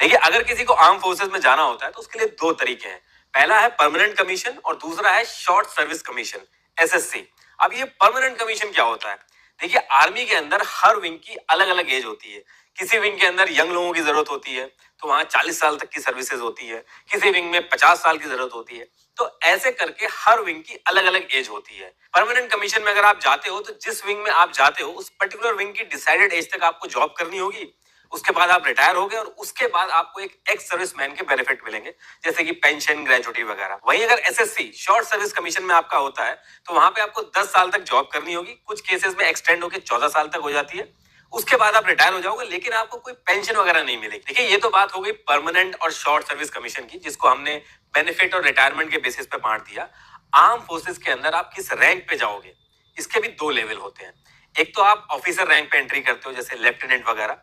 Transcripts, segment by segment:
देखिए, अगर किसी को आर्म फोर्सेस में जाना होता है तो उसके लिए दो तरीके हैं। पहला है परमानेंट कमीशन और दूसरा है शॉर्ट सर्विस कमीशन, एसएससी। अब ये परमानेंट कमीशन क्या होता है? देखिए, आर्मी के अंदर हर विंग की अलग अलग एज होती है। किसी विंग के अंदर यंग लोगों की जरूरत होती है तो वहां 40 साल तक की सर्विसेज होती है, किसी विंग में 50 साल की जरूरत होती है। तो ऐसे करके हर विंग की अलग अलग एज होती है। परमानेंट कमीशन में अगर आप जाते हो तो जिस विंग में आप जाते हो उस पर्टिकुलर विंग की डिसाइडेड एज तक आपको जॉब करनी होगी। उसके बाद आप रिटायर हो गए और उसके बाद आपको एक एक्स सर्विस मैन के बेनिफिट मिलेंगे, जैसे कि पेंशन, ग्रेजुटी वगैरह। वहीं अगर एसएससी शॉर्ट सर्विस कमीशन में आपका होता है तो वहां पे आपको 10 साल तक जॉब करनी होगी, कुछ केसेस में एक्सटेंड होकर 14 साल तक हो जाती है। उसके बाद आप रिटायर हो जाओगे, लेकिन आपको कोई पेंशन वगैरह नहीं मिलेगी। देखिए, ये तो बात हो गई परमानेंट और शॉर्ट सर्विस कमीशन की, जिसको हमने बेनिफिट और रिटायरमेंट के बेसिस पे बांट दिया। आर्म फोर्सेस के अंदर आप किस रैंक पे जाओगे, इसके भी दो लेवल होते हैं। एक तो आप ऑफिसर रैंक पे एंट्री करते हो, जैसे लेफ्टिनेंट वगैरह।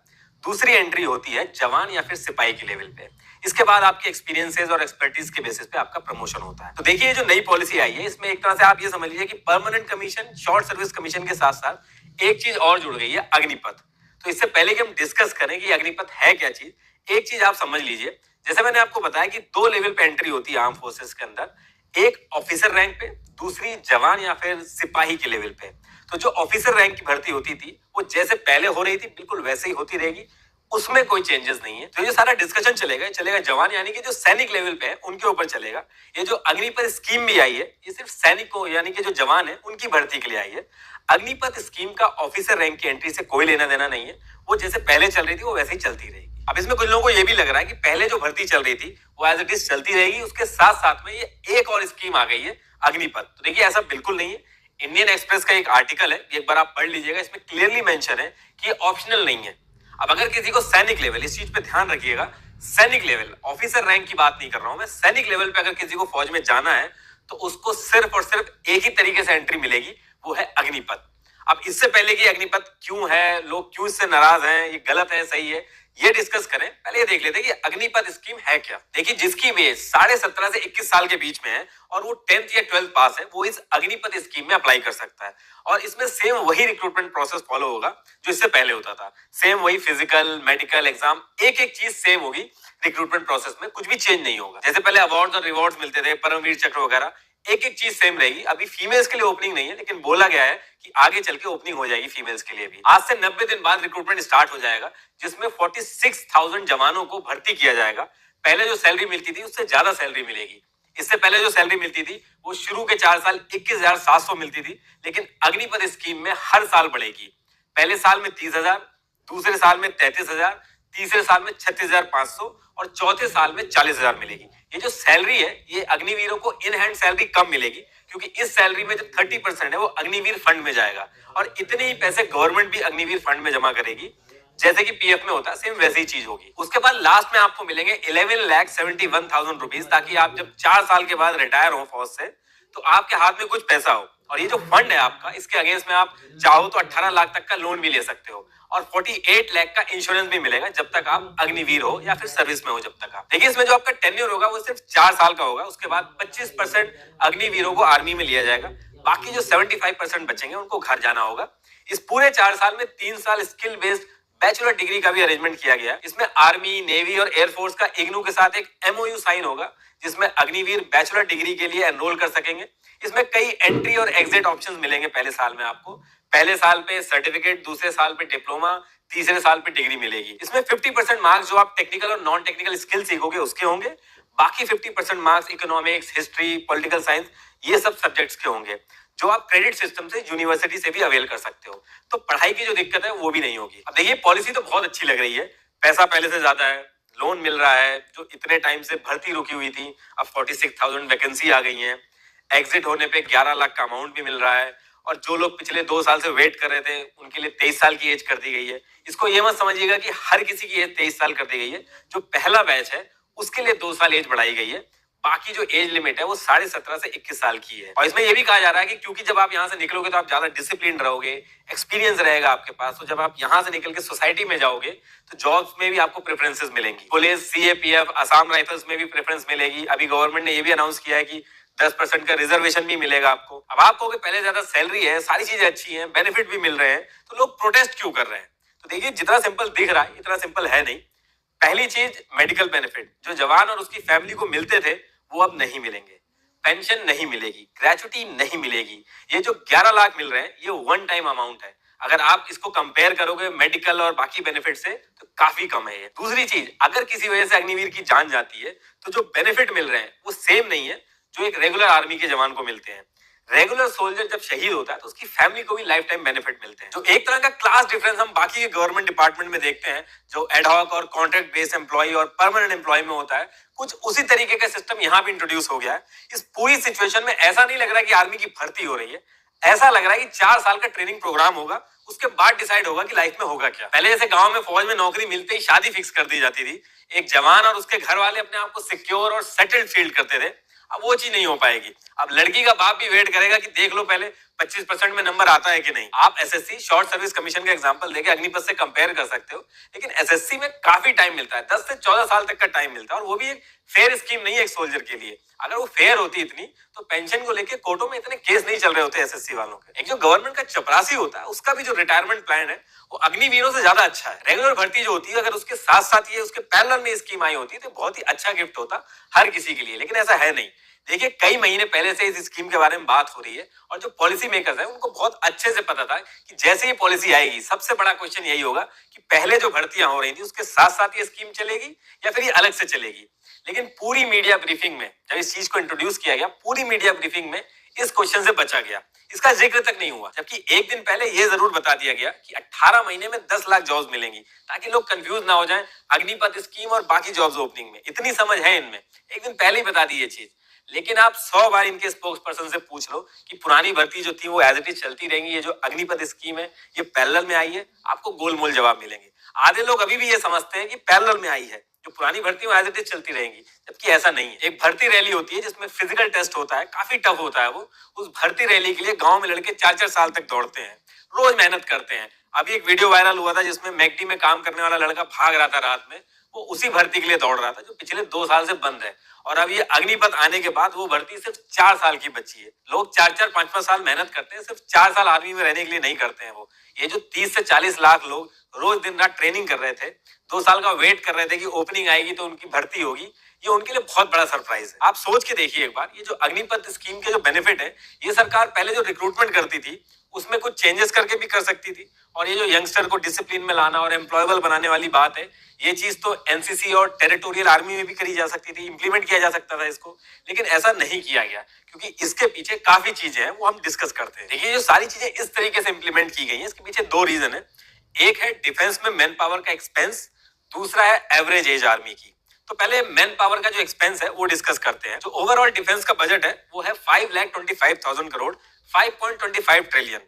दूसरी एंट्री होती है जवान या फिर सिपाही के लेवल पे। इसके बाद आपके एक्सपीरियंसेस और एक्सपर्टीज के बेसिस पे आपका प्रमोशन होता है। तो देखिए, जो नई पॉलिसी आई है इसमें एक तरह से आप ये समझ लीजिए कि permanent commission, short service commission के साथ साथ एक चीज और जुड़ गई है, अग्निपथ। तो इससे पहले कि हम डिस्कस करें कि अग्निपथ है क्या चीज, एक चीज आप समझ लीजिए। जैसे मैंने आपको बताया कि दो लेवल पे एंट्री होती है आर्म फोर्सेस के अंदर, एक ऑफिसर रैंक पे, दूसरी जवान या फिर सिपाही के लेवल पे। तो जो ऑफिसर रैंक की भर्ती होती थी वो जैसे पहले हो रही थी बिल्कुल वैसे ही होती रहेगी, उसमें कोई चेंजेस नहीं है। तो ये सारा डिस्कशन चलेगा जवान यानी कि जो सैनिक लेवल पे है उनके ऊपर चलेगा। ये जो अग्निपथ स्कीम भी आई है ये सिर्फ सैनिकों यानी कि जो जवान है उनकी भर्ती के लिए आई है। अग्निपथ स्कीम का ऑफिसर रैंक की एंट्री से कोई लेना देना नहीं है, वो जैसे पहले चल रही थी वो वैसे ही चलती रहेगी। अब इसमें कुछ लोगों को ये भी लग रहा है कि पहले जो भर्ती चल रही थी वो एज इट इज चलती रहेगी, उसके साथ साथ में ये एक और स्कीम आ गई है अग्निपथ। तो देखिए, ऐसा बिल्कुल नहीं है। इंडियन एक्सप्रेस का एक आर्टिकल है, एक बार आप पढ़ लीजिएगा, इसमें क्लियरली मेंशन है कि ऑप्शनल नहीं है। अब अगर किसी को सैनिक लेवल, इस चीज पे ध्यान रखिएगा, सैनिक लेवल, ऑफिसर रैंक की बात नहीं कर रहा हूं मैं, सैनिक लेवल पे अगर किसी को फौज में जाना है तो उसको सिर्फ और सिर्फ एक ही तरीके से एंट्री मिलेगी, वो है अग्निपथ। अब इससे पहले कि अग्निपथ क्यों है, लोग क्यों इससे नाराज हैं, ये गलत है सही है, ये डिस्कस करें, पहले ये देख लेते हैं कि अग्निपथ स्कीम है क्या। देखिए, जिसकी एज 17.5 से 21 साल के बीच में है और वो 10th या 12th पास है, वो इस अग्निपथ स्कीम में अप्लाई कर सकता है। और इसमें सेम वही रिक्रूटमेंट प्रोसेस फॉलो होगा जो इससे पहले होता था। सेम वही फिजिकल, मेडिकल एग्जाम, एक एक चीज सेम होगी। रिक्रूटमेंट प्रोसेस में कुछ भी चेंज नहीं होगा। जैसे पहले अवार्ड्स और रिवॉर्ड्स मिलते थे, परमवीर चक्र वगैरह, एक एक चीज सेम रहेगी। अभी फीमेल्स के लिए ओपनिंग नहीं है, लेकिन बोला गया है कि आगे चल के ओपनिंग हो जाएगी फीमेल्स के लिए भी। आज से 90 दिन बाद रिक्रूटमेंट स्टार्ट हो जाएगा, जिसमें 46,000 जवानों को भर्ती किया जाएगा। पहले जो सैलरी मिलती थी उससे ज्यादा सैलरी मिलेगी। इससे पहले जो सैलरी मिलती थी वो शुरू के 4 साल 21,700 मिलती थी, लेकिन अग्निपथ स्कीम में हर साल बढ़ेगी। पहले साल में 30,000, दूसरे साल में 33,000, तीसरे साल में 36,500 और चौथे साल में 40,000 मिलेगी। ये जो सैलरी है ये अग्निवीरों को इन हैंड सैलरी कम मिलेगी, क्योंकि इस सैलरी में जो 30% है वो अग्निवीर फंड में जाएगा और इतने ही पैसे गवर्नमेंट भी अग्निवीर फंड में जमा करेगी, जैसे कि पीएफ में होता है, सेम वैसी ही चीज होगी। उसके बाद लास्ट में आपको मिलेंगे 11,71,000 रुपीज, ताकि आप जब 4 साल के बाद रिटायर हो फौज से तो आपके हाथ में कुछ पैसा हो। और ये जो फंड है आपका, इसके अगेंस्ट में आप चाहो तो 18 लाख तक का लोन भी ले सकते हो और 48 लाख का इंश्योरेंस भी मिलेगा जब तक आप अग्निवीर हो या फिर सर्विस में हो जब तक आप। देखिए, इसमें जो आपका टेन्योर होगा वो सिर्फ 4 साल का होगा। उसके बाद 25% अग्निवीरों को आर्मी में लिया जाएगा, बाकी जो 75% बचेंगे उनको घर जाना होगा। इस पूरे 4 साल में 3 साल स्किल बेस्ड बैचलर डिग्री का भी अरेंजमेंट किया गया है। इसमें आर्मी, नेवी और एयरफोर्स का इग्नू के साथ एक एमओयू साइन होगा, जिसमें अग्निवीर बैचलर डिग्री के लिए एनरोल कर सकेंगे। इसमें कई एंट्री और एग्जिट ऑप्शंस मिलेंगे पहले साल में आपको। पहले साल पे सर्टिफिकेट, दूसरे साल पे डिप्लोमा, तीसरे साल पे डिग्री मिलेगी। इसमें 50% मार्क्स जो आप टेक्निकल और नॉन टेक्निकल स्किल सीखोगे उसके होंगे, बाकी 50% marks economics, history, political science, ये सब सब्जेक्ट्स के होंगे, जो आप क्रेडिट सिस्टम से, यूनिवर्सिटी से भी अवेल कर सकते हो। तो पढ़ाई की जो दिक्कत है वो भी नहीं होगी। अब देखिए, पॉलिसी तो बहुत अच्छी लग रही है, पैसा पहले से ज्यादा है, लोन मिल रहा है, जो इतने टाइम से भर्ती रुकी हुई थी अब 46,000 वैकेंसी आ गई है, एग्जिट होने पे 11 लाख का अमाउंट भी मिल रहा है, और जो लोग पिछले 2 साल से वेट कर रहे थे उनके लिए 23 साल की एज कर दी गई है। इसको ये मत समझिएगा कि हर किसी की एज 23 साल कर दी गई है। जो पहला बैच है उसके लिए 2 साल एज बढ़ाई गई है, बाकी जो एज लिमिट है वो 17.5 से 21 साल की है। और इसमें यह भी कहा जा रहा है कि क्योंकि जब आप यहाँ से निकलोगे तो आप ज्यादा डिसिप्लिन रहोगे, एक्सपीरियंस रहेगा आपके पास, तो जब आप यहाँ से निकल के सोसाइटी में जाओगे तो जॉब्स में भी आपको प्रेफरेंसेस मिलेंगी। पुलिस, सीएपीएफ, असम राइफल्स में भी प्रेफरेंस मिलेगी। अभी गवर्नमेंट ने यह भी अनाउंस किया है कि 10% का रिजर्वेशन भी मिलेगा आपको। अब आप कहोगे पहले ज्यादा सैलरी है, सारी चीजें अच्छी हैं, बेनिफिट भी मिल रहे हैं, तो लोग प्रोटेस्ट क्यों कर रहे हैं? तो देखिए, जितना सिंपल दिख रहा है इतना सिंपल है नहीं। पहली चीज मेडिकल बेनिफिट जो जवान और उसकी फैमिली को मिलते थे वो अब नहीं मिलेंगे। पेंशन नहीं मिलेगी, ग्रेचुटी नहीं मिलेगी। ये जो 11 लाख मिल रहे हैं ये वन टाइम अमाउंट है। अगर आप इसको कंपेयर करोगे मेडिकल और बाकी बेनिफिट से तो काफी कम है ये। दूसरी चीज, अगर किसी वजह से अग्निवीर की जान जाती है तो जो बेनिफिट मिल रहे हैं वो सेम नहीं है जो एक रेगुलर आर्मी के जवान को मिलते हैं। रेगुलर सोल्जर जब शहीद होता है तो उसकी फैमिली को भी लाइफ टाइम बेनिफिट मिलते हैं। जो एक तरह का क्लास डिफरेंस हम बाकी के गवर्नमेंट डिपार्टमेंट में देखते हैं जो एडहॉक और कॉन्ट्रैक्ट बेस्ड एम्प्लॉय और परमानेंट एम्प्लॉय में होता है, कुछ उसी तरीके का सिस्टम यहाँ भी इंट्रोड्यूस हो गया है। इस पूरी सिचुएशन में ऐसा नहीं लग रहा कि आर्मी की भर्ती हो रही है, ऐसा लग रहा है कि 4 साल का ट्रेनिंग प्रोग्राम होगा, उसके बाद डिसाइड होगा कि लाइफ में होगा क्या। पहले जैसे गांव में फौज में नौकरी मिलते ही शादी फिक्स कर दी जाती थी, एक जवान और उसके घर वाले अपने आप को सिक्योर और सेटल्ड फील करते थे। अब वो चीज नहीं हो पाएगी। अब लड़की का बाप भी वेट करेगा कि देख लो पहले 25% में नंबर आता है कि नहीं। आप एसएससी शॉर्ट सर्विस कमीशन का एग्जांपल देके अग्निपथ से कंपेयर कर सकते हो, लेकिन एसएससी में काफी टाइम मिलता है, 10 से 14 साल तक का टाइम मिलता है, और वो भी एक फेयर स्कीम नहीं है एक सोल्जर के लिए। अगर वो फेयर होती इतनी तो पेंशन को लेके कोर्टों में इतने केस नहीं चल रहे होते एसएससी वालों के। एक जो गवर्नमेंट का चपरासी होता है उसका भी जो रिटायरमेंट प्लान है वो अग्निवीरों से ज्यादा अच्छा है। रेगुलर भर्ती जो होती है अगर उसके साथ साथ ये उसके पैरेलल में स्कीम आई होती है तो बहुत ही अच्छा गिफ्ट होता हर किसी के लिए, लेकिन ऐसा है नहीं। देखिए कई महीने पहले से इस स्कीम के बारे में बात हो रही है और जो पॉलिसी मेकर्स हैं उनको बहुत अच्छे से पता था कि जैसे ही पॉलिसी आएगी सबसे बड़ा क्वेश्चन यही होगा कि पहले जो भर्तियां हो रही थी उसके साथ साथ ये स्कीम चलेगी या फिर ये अलग से चलेगी। लेकिन पूरी मीडिया ब्रीफिंग में जब इस चीज को इंट्रोड्यूस किया गया, पूरी मीडिया ब्रीफिंग में इस क्वेश्चन से बचा गया, इसका जिक्र तक नहीं हुआ। जबकि एक दिन पहले यह जरूर बता दिया गया कि 18 महीने में 10 लाख जॉब्स मिलेंगी, ताकि लोग कंफ्यूज ना हो जाएं अग्निपथ स्कीम और बाकी जॉब्स ओपनिंग में। इतनी समझ है इनमें, एक दिन पहले ही बता दी ये चीज। लेकिन आप 100 बार इनके स्पोक्स पर्सन से पूछ लो कि पुरानी भर्ती जो थी वो एज इट इज चलती रहेंगी, ये जो अग्निपथ स्कीम है ये पैरेलल में आई है, आपको गोलमोल जवाब मिलेंगे। आधे लोग अभी भी ये समझते हैं कि पैरेलल में आई है, जो पुरानी भर्ती वो एज इट इज चलती रहेंगी, जबकि ऐसा नहीं है। एक भर्ती रैली होती है जिसमें फिजिकल टेस्ट होता है, काफी टफ होता है वो। उस भर्ती रैली के लिए गांव में लड़के 4-4 साल तक दौड़ते हैं, रोज मेहनत करते हैं। अभी एक वीडियो वायरल हुआ था जिसमें मैकडी में काम करने वाला लड़का भाग रहा था रात में, वो उसी भर्ती के लिए दौड़ रहा था जो पिछले 2 साल से बंद है। और अब ये अग्निपथ आने के बाद वो भर्ती सिर्फ 4 साल की बची है। लोग 4-4 5-5 साल मेहनत करते हैं, सिर्फ 4 साल आर्मी में रहने के लिए नहीं करते हैं वो। ये जो 30 से 40 लाख लोग रोज दिन रात ट्रेनिंग कर रहे थे, 2 साल का वेट कर रहे थे कि ओपनिंग आएगी तो उनकी भर्ती होगी, ये उनके लिए बहुत बड़ा सरप्राइज है। आप सोच के देखिए एक बार, ये जो अग्निपथ स्कीम के जो बेनिफिट है, ये सरकार पहले जो रिक्रूटमेंट करती थी उसमें कुछ चेंजेस करके भी कर सकती थी। और ये जो यंगस्टर को डिसिप्लिन में लाना और एम्प्लॉयबल बनाने वाली बात है, ये चीज तो एनसीसी और टेरिटोरियल आर्मी में भी करी जा सकती थी, इंप्लीमेंट किया जा सकता था इसको, लेकिन ऐसा नहीं किया गया क्योंकि इसके पीछे काफी चीजें हैं वो हम डिस्कस करते हैं। देखिए जो सारी चीजें इस तरीके से इंप्लीमेंट की गई है, इसके पीछे 2 रीजन है। एक है डिफेंस में मैन पावर का एक्सपेंस, दूसरा है एवरेज एज आर्मी की। तो पहले मैन पावर का जो एक्सपेंस है वो डिस्कस करते हैं। जो ओवरऑल डिफेंस का बजट है वो है 5,25,000 करोड़, 5.25 ट्रिलियन,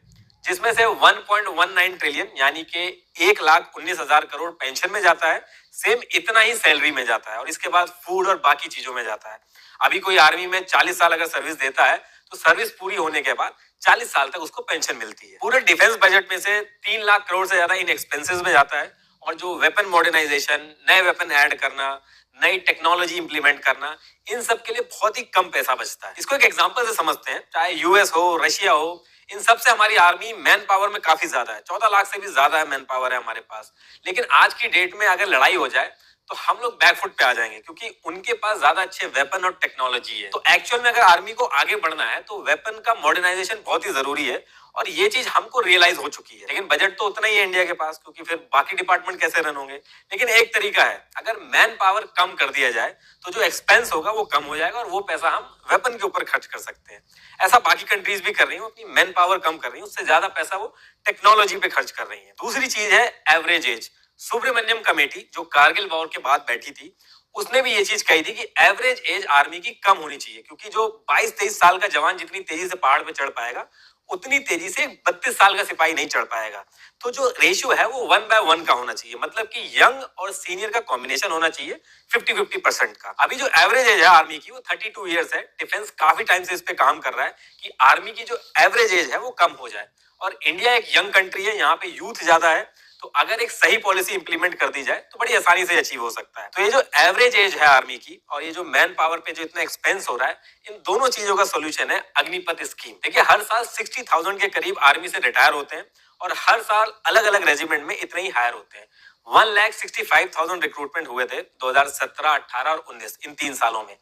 जिसमें से 1.19 ट्रिलियन यानी कि 1,19,000 करोड़ पेंशन में जाता है, सेम इतना ही सैलरी में जाता है, और इसके बाद फूड और बाकी चीजों में जाता है। अभी कोई आर्मी में 40 साल अगर सर्विस देता है तो सर्विस पूरी होने के बाद 40 साल तक उसको पेंशन मिलती है। पूरे डिफेंस बजट में से 3 लाख करोड़ से ज्यादा इन एक्सपेंसेस में जाता है, और जो वेपन मॉडर्नाइजेशन, नए वेपन ऐड करना, नई टेक्नोलॉजी इंप्लीमेंट करना, इन सब के लिए बहुत ही कम पैसा बचता है। इसको एक एग्जांपल से समझते हैं, चाहे यूएस हो, रशिया हो, इन सब से हमारी आर्मी मैन पावर में काफी ज्यादा है, 14 लाख से भी ज्यादा है मैन पावर है हमारे पास। लेकिन आज की डेट में अगर लड़ाई हो जाए तो हम लोग बैकफुट पे आ जाएंगे, क्योंकि उनके पास ज्यादा अच्छे वेपन और टेक्नोलॉजी है। तो एक्चुअल में अगर आर्मी को आगे बढ़ना है तो वेपन का मॉडर्नाइजेशन बहुत ही जरूरी है, और ये चीज हमको रियलाइज हो चुकी है। लेकिन बजट तो उतना ही है इंडिया के पास, क्योंकि फिर बाकी डिपार्टमेंट कैसे रन होंगे। लेकिन एक तरीका है, अगर मैन पावर कम कर दिया जाए तो जो एक्सपेंस होगा वो कम हो जाएगा, और वो पैसा हम वेपन के ऊपर खर्च कर सकते हैं। ऐसा बाकी कंट्रीज भी कर रही है, अपनी मैन पावर कम कर रही है, उससे ज्यादा पैसा वो टेक्नोलॉजी पे खर्च कर रही है। दूसरी चीज है एवरेज एज। सुब्रमण्यम कमेटी जो कारगिल वॉर के बाद बैठी थी, उसने भी ये चीज कही थी कि एवरेज एज आर्मी की कम होनी चाहिए, क्योंकि जो 22-23 साल का जवान जितनी तेजी से पहाड़ पे चढ़ पाएगा उतनी तेजी से 32 साल का सिपाही नहीं चढ़ पाएगा। तो जो रेशियो है वो 1/1 का होना चाहिए, मतलब कि यंग और सीनियर का कॉम्बिनेशन होना चाहिए 50-50% का। अभी जो एवरेज एज है आर्मी की वो 32 ईयर्स है। डिफेंस काफी टाइम से इस पे काम कर रहा है कि आर्मी की जो एवरेज एज है वो कम हो जाए, और इंडिया एक यंग कंट्री है, यहाँ पे यूथ ज्यादा है, तो अगर एक सही पॉलिसी इंप्लीमेंट कर दी जाए तो बड़ी आसानी से अचीव हो सकता है। तो ये जो एवरेज एज है आर्मी की और ये जो मैन पावर पे जो इतना एक्सपेंस हो रहा है, इन दोनों चीजों का सोल्यूशन है अग्निपथ स्कीम। देखिए हर साल 60,000 के करीब आर्मी से रिटायर होते हैं, और हर साल अलग अलग रेजिमेंट में इतने ही हायर होते हैं। 1,65,000 रिक्रूटमेंट हुए थे 2017, 18 और 19 इन 3 सालों में।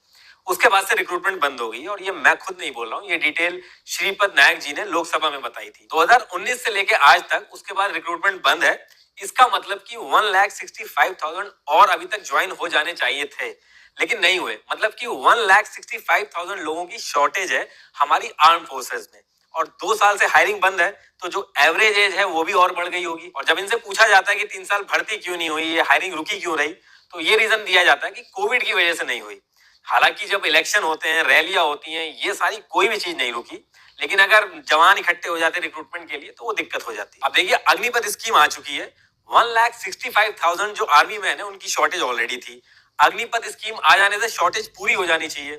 उसके बाद से रिक्रूटमेंट बंद हो गई और ये मैं खुद नहीं बोल रहा हूँ, ये डिटेल श्रीपद नायक जी ने लोकसभा में बताई थी। 2019 से लेके आज तक उसके बाद रिक्रूटमेंट बंद है। इसका मतलब कि 1,65,000 और अभी तक ज्वाइन हो जाने चाहिए थे, लेकिन नहीं हुए। मतलब कि 1,65,000 लोगों की शॉर्टेज है हमारी आर्म फोर्सेस में, और 2 साल से हायरिंग बंद है, तो जो एवरेज एज है वो भी और बढ़ गई होगी। और जब इनसे पूछा जाता है कि 3 साल भर्ती क्यों नहीं हुई, ये हायरिंग रुकी क्यों रही, तो ये रीजन दिया जाता है कि कोविड की वजह से नहीं हुई। हालांकि जब इलेक्शन होते हैं, रैलियां होती हैं, ये सारी कोई भी चीज नहीं रुकी, लेकिन अगर जवान इकट्ठे हो जाते रिक्रूटमेंट के लिए तो वो दिक्कत हो जाती। अब देखिए अग्निपथ स्कीम आ चुकी है। 1,65,000 जो आर्मी मैन है उनकी शॉर्टेज ऑलरेडी थी। अग्निपथ स्कीम आ जाने से शॉर्टेज पूरी हो जानी चाहिए,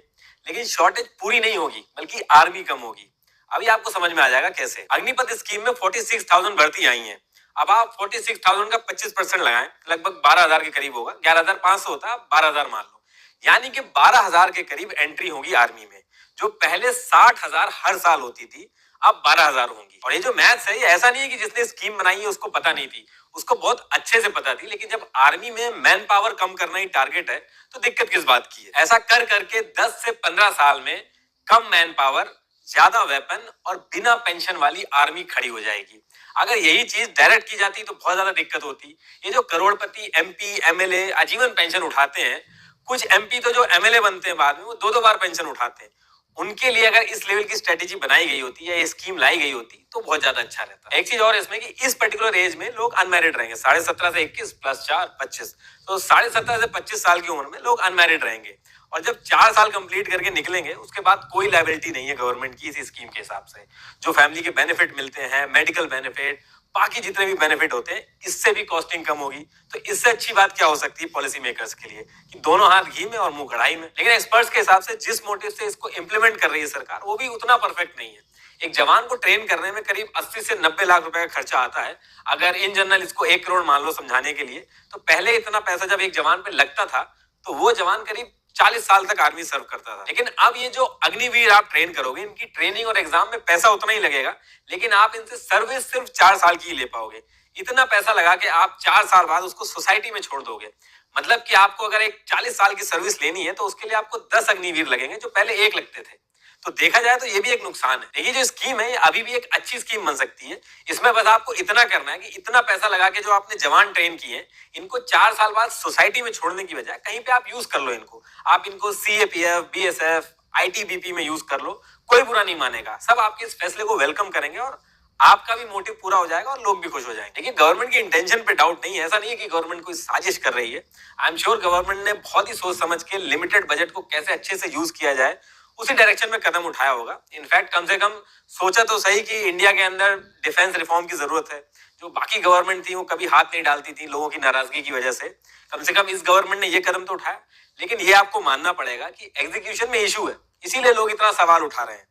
लेकिन शॉर्टेज पूरी नहीं होगी बल्कि आर्मी कम होगी। अभी आपको समझ में आ जाएगा कैसे। अग्निपथ स्कीम में 46,000 भर्ती आई है। अब आप 46,000 का 25% लगाएं, लगभग 12,000 के करीब होगा। 11,500 होता है, 12,000 मान लो, यानी कि 12,000 के करीब एंट्री होगी आर्मी में। जो पहले 60,000 हर साल होती थी, अब 12,000 होंगी। और ये जो मैथ्स है, ये ऐसा नहीं है कि जिसने स्कीम बनाई है उसको पता नहीं थी, उसको बहुत अच्छे से पता थी। लेकिन जब आर्मी में मैन पावर कम करना ही टारगेट है, तो दिक्कत किस बात की है। ऐसा कर करके 10 से 15 साल में कम मैन पावर, ज्यादा वेपन और बिना पेंशन वाली आर्मी खड़ी हो जाएगी। अगर यही चीज डायरेक्ट की जाती तो बहुत ज्यादा दिक्कत होती। ये जो करोड़पति एमपी एमएलए आजीवन पेंशन उठाते हैं, कुछ एमपी तो जो एमएलए बनते हैं बाद में, वो 2-2 बार पेंशन उठाते हैं। उनके लिए अगर इस लेवल की स्ट्रेटेजी बनाई गई होती या स्कीम लाई गई होती तो बहुत ज्यादा अच्छा रहता। एक चीज और इसमें कि इस पर्टिकुलर एज में लोग अनमैरिड रहेंगे। 17.5 से 21 प्लस 4 25, तो 17.5 से 25 साल की उम्र में लोग अनमैरिड रहेंगे। और जब 4 साल कंप्लीट करके निकलेंगे, उसके बाद कोई लायबिलिटी नहीं है गवर्नमेंट की इस स्कीम के हिसाब से। जो फैमिली के बेनिफिट मिलते हैं, मेडिकल बेनिफिट, बाकी जितने भी बेनिफिट होते हैं, इससे भी कॉस्टिंग कम होगी। तो इससे अच्छी बात क्या हो सकती है पॉलिसी मेकर्स के लिए, कि दोनों हाथ घी में और मुंह कढ़ाई में। लेकिन एक्सपर्ट्स के हिसाब से जिस मोटिव से इसको इंप्लीमेंट कर रही है सरकार, वो भी उतना परफेक्ट नहीं है। एक जवान को ट्रेन करने में करीब 80 से 90 लाख रुपए का खर्चा आता है। अगर इन जनरल इसको 1 करोड़ मान लो समझाने के लिए, तो पहले इतना पैसा जब एक जवान पे लगता था, तो वो जवान करीब 40 साल तक आर्मी सर्व करता था। लेकिन अब ये जो अग्निवीर आप ट्रेन करोगे, इनकी ट्रेनिंग और एग्जाम में पैसा उतना ही लगेगा, लेकिन आप इनसे सर्विस सिर्फ 4 साल की ही ले पाओगे। इतना पैसा लगा के आप 4 साल बाद उसको सोसाइटी में छोड़ दोगे। मतलब कि आपको अगर एक 40 साल की सर्विस लेनी है, तो उसके लिए आपको 10 अग्निवीर लगेंगे, जो पहले 1 लगते थे। तो देखा जाए तो ये भी एक नुकसान है। देखिए जो स्कीम है, ये अभी भी एक अच्छी स्कीम बन सकती है। इसमें बस आपको इतना करना है कि इतना पैसा लगा के जो आपने जवान ट्रेन किए, इनको 4 साल बाद सोसाइटी में छोड़ने की बजाय कहीं पे आप यूज कर लो इनको। आप इनको सीएपीएफ, बीएसएफ, आईटीबीपी में यूज कर लो, कोई बुरा नहीं मानेगा। सब आपके इस फैसले को वेलकम करेंगे और आपका भी मोटिव पूरा हो जाएगा और लोग भी खुश हो जाएंगे। देखिए गवर्नमेंट की इंटेंशन पे डाउट नहीं है। ऐसा नहीं है कि गवर्नमेंट कोई साजिश कर रही है। आई एम श्योर गवर्नमेंट ने बहुत ही सोच समझ के लिमिटेड बजट को कैसे अच्छे से यूज किया जाए, उसी डायरेक्शन में कदम उठाया होगा। इनफैक्ट कम से कम सोचा तो सही कि इंडिया के अंदर डिफेंस रिफॉर्म की जरूरत है। जो बाकी गवर्नमेंट थी वो कभी हाथ नहीं डालती थी लोगों की नाराजगी की वजह से कम इस गवर्नमेंट ने ये कदम तो उठाया। लेकिन ये आपको मानना पड़ेगा कि एग्जीक्यूशन में इशू है, इसीलिए लोग इतना सवाल उठा रहे हैं।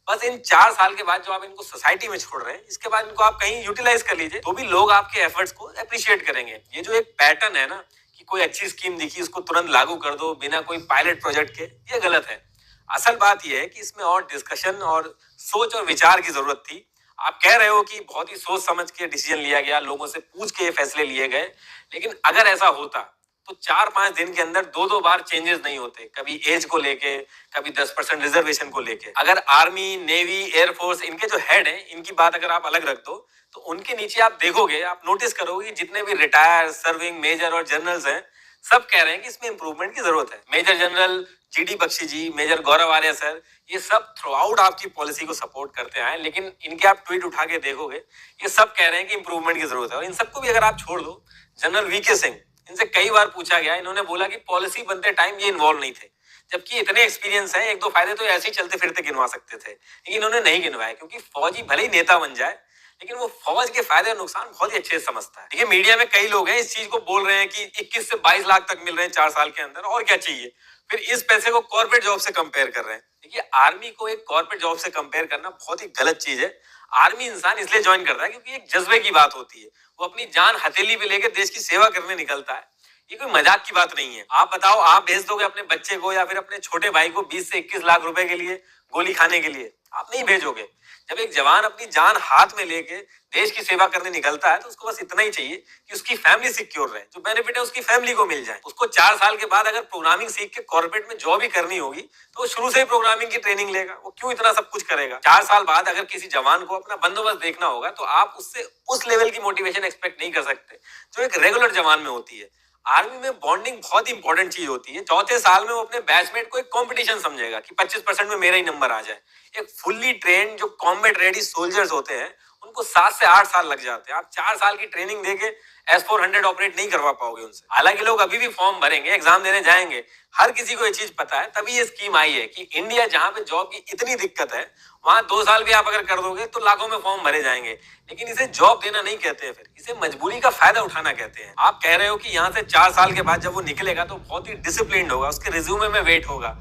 बस इन 4 साल के बाद जो आप इनको सोसाइटी में छोड़ रहे हैं, इसके बाद इनको आप कहीं यूटिलाइज कर लीजिए, तो भी लोग आपके एफर्ट्स को अप्रिशिएट करेंगे। ये जो एक पैटर्न है ना, कि कोई अच्छी स्कीम दिखी उसको तुरंत लागू कर दो बिना कोई पायलट प्रोजेक्ट के, ये गलत है। असल बात यह है कि इसमें और डिस्कशन और सोच और विचार की जरूरत थी। आप कह रहे हो कि बहुत ही सोच समझ के डिसीजन लिया गया, लोगों से पूछ के ये फैसले लिए गए, लेकिन अगर ऐसा होता तो 4-5 दिन के अंदर 2-2 बार चेंजेस नहीं होते। कभी एज को लेके, कभी 10% रिजर्वेशन को लेके। अगर आर्मी, नेवी, एयरफोर्स, इनके जो हेड है, इनकी बात अगर आप अलग रख दो, तो उनके नीचे आप देखोगे, आप नोटिस करोगे कि जितने भी रिटायर, सर्विंग, मेजर और जनरल्स हैं, सब कह रहे हैं कि इसमें इंप्रूवमेंट की जरूरत है। मेजर जनरल जीडी बख्शी जी, मेजर गौरव आर्य सर, ये सब थ्रू आउट आपकी पॉलिसी को सपोर्ट करते आए। लेकिन इनके आप ट्वीट उठा के देखोगे, ये सब कह रहे हैं कि इंप्रूवमेंट की जरूरत है। और इन सबको भी अगर आप छोड़ दो, जनरल वीके सिंह, इनसे कई बार पूछा गया, इन्होंने बोला कि पॉलिसी बनते टाइम ये इन्वॉल्व नहीं थे। जबकि इतने एक्सपीरियंस है, 1-2 फायदे तो ऐसे ही चलते फिरते गिनवा सकते थे, लेकिन इन्होंने नहीं गिनवाए। क्योंकि फौजी भले ही नेता बन जाए, लेकिन वो फौज के फायदे और नुकसान बहुत ही अच्छे से समझता है। देखिए मीडिया में कई लोग हैं इस चीज को बोल रहे हैं कि 21 से 22 लाख तक मिल रहे हैं 4 साल के अंदर, और क्या चाहिए। फिर इस पैसे को कॉर्पोरेट जॉब से कंपेयर कर रहे हैं। देखिए आर्मी को एक कॉर्पोरेट जॉब से कंपेयर करना बहुत ही गलत चीज है। आर्मी इंसान इसलिए ज्वाइन करता है क्योंकि एक जज्बे की बात होती है। वो अपनी जान हथेली पे लेकर देश की सेवा करने निकलता है। ये कोई मजाक की बात नहीं है। आप बताओ, आप भेज दोगे अपने बच्चे को या फिर अपने छोटे भाई को 20 से 21 लाख रुपए के लिए गोली खाने के लिए? आप नहीं भेजोगे। जब एक जवान अपनी जान हाथ में लेके देश की सेवा करने निकलता है तो उसको बस इतना ही चाहिए कि उसकी फैमिली सिक्योर रहे, जो बेनिफिट है उसकी फैमिली को मिल जाए। उसको 4 साल के बाद अगर प्रोग्रामिंग सीख के कॉर्पोरेट में जॉब ही करनी होगी तो वो शुरू से ही प्रोग्रामिंग की ट्रेनिंग लेगा, वो क्यों इतना सब कुछ करेगा। 4 साल बाद अगर किसी जवान को अपना बंदोबस्त देखना होगा तो आप उससे उस लेवल की मोटिवेशन एक्सपेक्ट नहीं कर सकते जो एक रेगुलर जवान में होती है। आर्मी में बॉन्डिंग बहुत इंपॉर्टेंट चीज होती है। चौथे साल में वो अपने बैचमेट को एक कंपटीशन समझेगा कि 25% में मेरा ही नंबर आ जाए। एक फुल्ली ट्रेन जो कॉम्बैट रेडी सोल्जर्स होते हैं उनको 7 से 8 साल लग जाते हैं। आप 4 साल की ट्रेनिंग देके S-400 ऑपरेट नहीं करवा पाओगे उनसे। हालांकि लोग अभी भी फॉर्म भरेंगे, एग्जाम देने जाएंगे, हर किसी को ये चीज पता है, तभी ये स्कीम आई है कि इंडिया जहां पे जॉब की इतनी दिक्कत है वहां 2 साल भी आप अगर कर दोगे तो लाखों में फॉर्म भरे जाएंगे। लेकिन इसे जॉब देना नहीं कहते हैं, फिर इसे मजबूरी का फायदा उठाना कहते हैं। आप कह रहे हो कि यहाँ से 4 साल के बाद जब वो निकलेगा तो बहुत ही डिसिप्लिन्ड होगा, उसके रिज्यूमे में वेट होगा।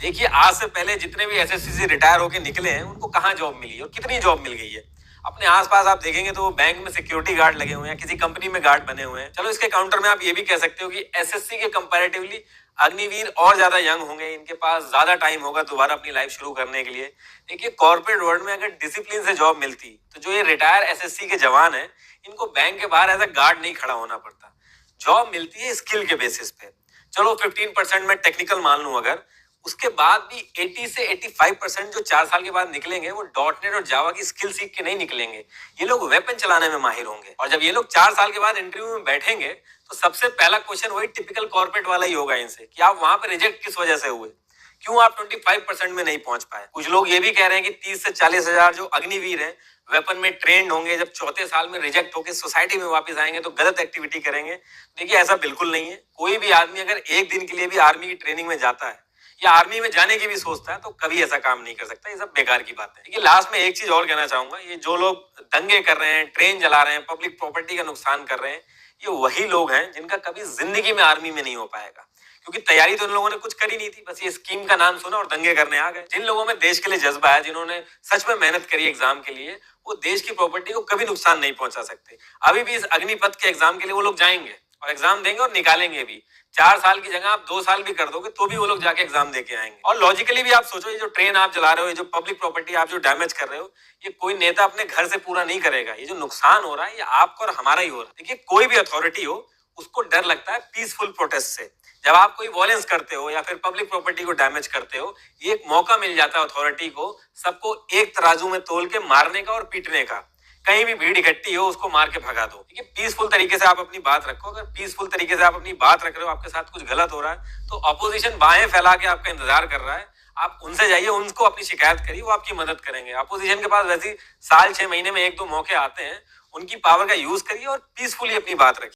देखिए आज से पहले जितने भी एसएससी से रिटायर होकर निकले हैं उनको कहाँ जॉब मिली और कितनी जॉब मिल गई है। अपने आसपास आप देखेंगे तो बैंक में सिक्योरिटी गार्ड लगे हुए हैं, किसी कंपनी में गार्ड बने हुए हैं। चलो इसके काउंटर में आप ये भी कह सकते हो कि एसएससी के कंपैरेटिवली अग्निवीर और ज्यादा यंग होंगे, इनके पास ज्यादा टाइम होगा दोबारा अपनी लाइफ शुरू करने के लिए। देखिए कॉर्पोरेट वर्ल्ड में अगर डिसिप्लिन से जॉब मिलती तो जो ये रिटायर एसएससी के जवान है इनको बैंक के बाहर एज अ गार्ड नहीं खड़ा होना पड़ता। जॉब मिलती है स्किल के बेसिस पे। चलो 15% में टेक्निकल मान लूं, अगर उसके बाद भी 80 से 85% जो 4 साल के बाद निकलेंगे वो डॉटनेट और जावा की स्किल सीख के नहीं निकलेंगे। ये लोग वेपन चलाने में माहिर होंगे। और जब ये लोग 4 साल के बाद इंटरव्यू में बैठेंगे तो सबसे पहला क्वेश्चन वही टिपिकल कॉर्पोरेट वाला ही होगा इनसे कि आप वहां पे रिजेक्ट किस वजह से हुए, क्यों आप 25% में नहीं पहुंच पाए। कुछ लोग ये भी कह रहे हैं कि 30 से 40 हजार जो अग्निवीर हैं वेपन में ट्रेंड होंगे, जब चौथे साल में रिजेक्ट होकर सोसाइटी में वापस आएंगे तो गलत एक्टिविटी करेंगे। देखिए ऐसा बिल्कुल नहीं है। कोई भी आदमी अगर एक दिन के लिए भी आर्मी की ट्रेनिंग में जाता है या आर्मी में जाने की भी सोचता है तो कभी ऐसा काम नहीं कर सकता। ये सब बेकार की बात है। देखिए लास्ट में एक चीज और कहना चाहूंगा, ये जो लोग दंगे कर रहे हैं, ट्रेन जला रहे हैं, पब्लिक प्रॉपर्टी का नुकसान कर रहे हैं, ये वही लोग हैं जिनका कभी जिंदगी में आर्मी में नहीं हो पाएगा, क्योंकि तैयारी तो इन लोगों ने कुछ करी नहीं थी, बस ये स्कीम का नाम सुना और दंगे करने आ गए। जिन लोगों में देश के लिए जज्बा है, जिन्होंने सच में मेहनत करी एग्जाम के लिए, वो देश की प्रॉपर्टी को कभी नुकसान नहीं पहुंचा सकते। अभी भी इस अग्निपथ के एग्जाम के लिए वो लोग जाएंगे और एग्जाम देंगे और निकालेंगे भी। 4 साल की जगह आप 2 साल भी कर दोगे तो भी वो लोग जाके एग्जाम देके आएंगे। और लॉजिकली भी आप सोचो, ये जो ट्रेन आप जला रहे हो, ये जो पब्लिक प्रॉपर्टी आप जो डैमेज कर रहे हो, ये कोई नेता अपने घर से पूरा नहीं करेगा। ये जो नुकसान हो रहा है ये आपका और हमारा ही हो रहा है। देखिए कोई भी अथॉरिटी हो उसको डर लगता है पीसफुल प्रोटेस्ट से। जब आप कोई वॉयलेंस करते हो या फिर पब्लिक प्रॉपर्टी को डैमेज करते हो, ये एक मौका मिल जाता है अथॉरिटी को सबको एक तराजू में तोल के मारने का और पीटने का। कहीं भी भीड़ इकट्ठी हो उसको मार के भगा दो। ठीक है, पीसफुल तरीके से आप अपनी बात रखो। अगर पीसफुल तरीके से आप अपनी बात रख रहे हो, आपके साथ कुछ गलत हो रहा है तो अपोजिशन बाहें फैला के आपका इंतजार कर रहा है। आप उनसे जाइए, उनको अपनी शिकायत करिए, वो आपकी मदद करेंगे। अपोजिशन के पास वैसे साल 6 महीने में 1-2 मौके आते हैं, उनकी पावर का यूज करिए और पीसफुली अपनी बात रखिए।